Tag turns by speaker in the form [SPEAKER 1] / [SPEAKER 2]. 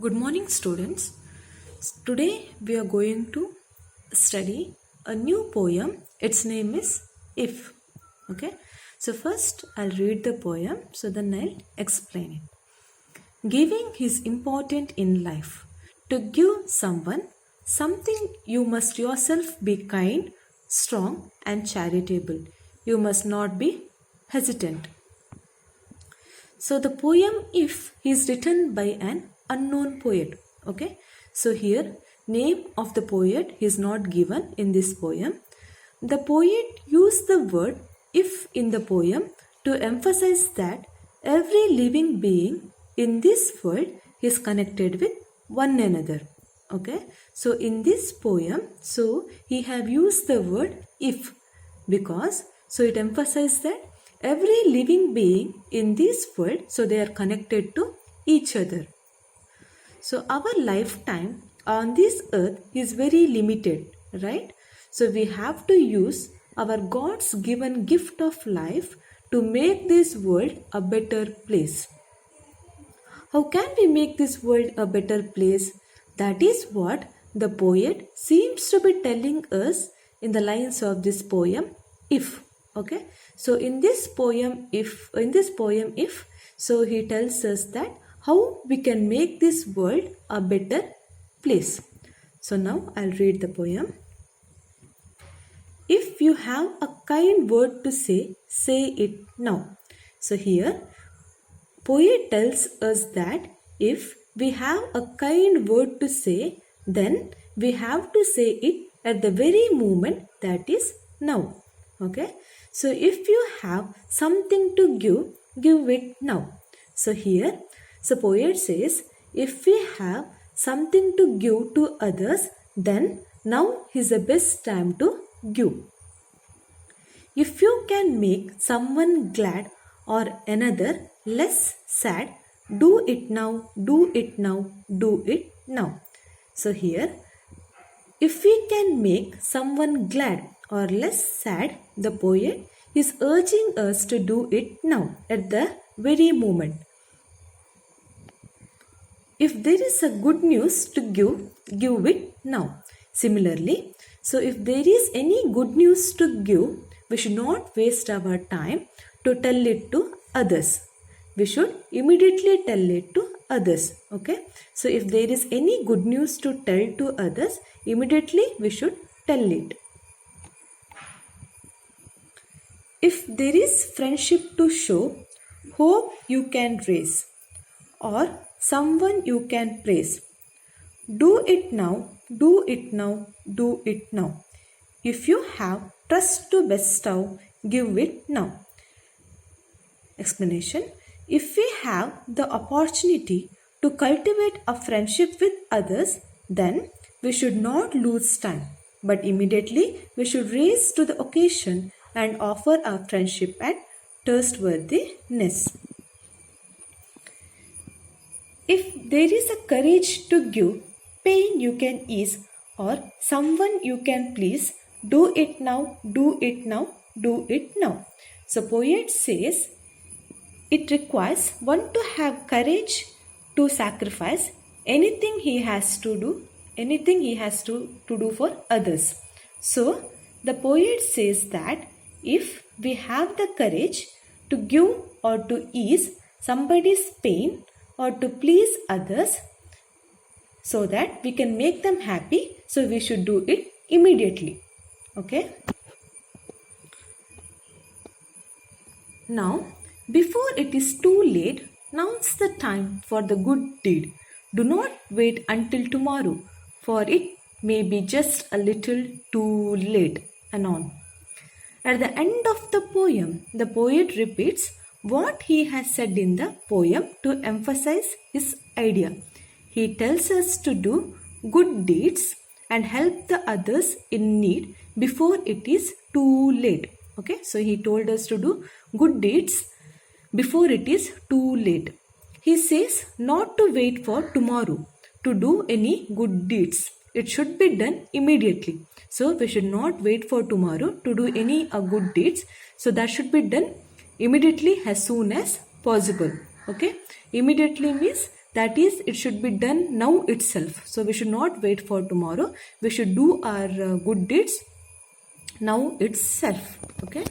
[SPEAKER 1] Good morning, students. Today we are going to study a new poem. Its name is If. Okay, so first I'll read the poem, so then I'll explain it. Giving is important in life. To give someone something, you must yourself be kind, strong, and charitable. You must not be hesitant. So the poem If is written by an unknown poet. Okay. So here name of the poet is not given in this poem. The poet used the word if in the poem to emphasize that every living being in this world is connected with one another. Okay. So in this poem, so he have used the word if because so it emphasizes that every living being in this world, so they are connected to each other. So our lifetime on this earth is very limited, right? So we have to use our God's given gift of life to make this world a better place. How can we make this world a better place? That is what the poet seems to be telling us in the lines of this poem, If. Okay, so in this poem if so he tells us that how we can make this world a better place. So now I'll read the poem. If you have a kind word to say it now. So here poet tells us that if we have a kind word to say, then we have to say it at the very moment, that is now. Okay, so if you have something to give it now. So here, so poet says, if we have something to give to others, then now is the best time to give. If you can make someone glad or another less sad, do it now, do it now, do it now. So here, if we can make someone glad or less sad, the poet is urging us to do it now, at the very moment. If there is a good news to give it now. Similarly, so if there is any good news to give, we should not waste our time to tell it to others. We should immediately tell it to others. Okay, so if there is any good news to tell to others, immediately we should tell it. If there is friendship to show, hope you can raise, or someone you can praise, do it now, do it now, do it now. If you have trust to bestow, give it now. Explanation. If we have the opportunity to cultivate a friendship with others, then we should not lose time, but immediately we should raise to the occasion and offer our friendship and trustworthiness. If there is a courage to give, pain you can ease, or someone you can please, do it now, do it now, do it now. So poet says, it requires one to have courage to sacrifice anything he has to do for others. So the poet says that if we have the courage to give or to ease somebody's pain or to please others so that we can make them happy, so we should do it immediately. Okay. Now, before it is too late, now's the time for the good deed. Do not wait until tomorrow, for it may be just a little too late. Anon. At the end of the poem, the poet repeats what he has said in the poem to emphasize his idea. He tells us to do good deeds and help the others in need before it is too late. Okay, so he told us to do good deeds before it is too late. He says not to wait for tomorrow to do any good deeds. It should be done immediately. So we should not wait for tomorrow to do any good deeds. So that should be done immediately as soon as possible. Okay, immediately means That is, it should be done now itself. So we should not wait for tomorrow. We should do our good deeds now itself. Okay.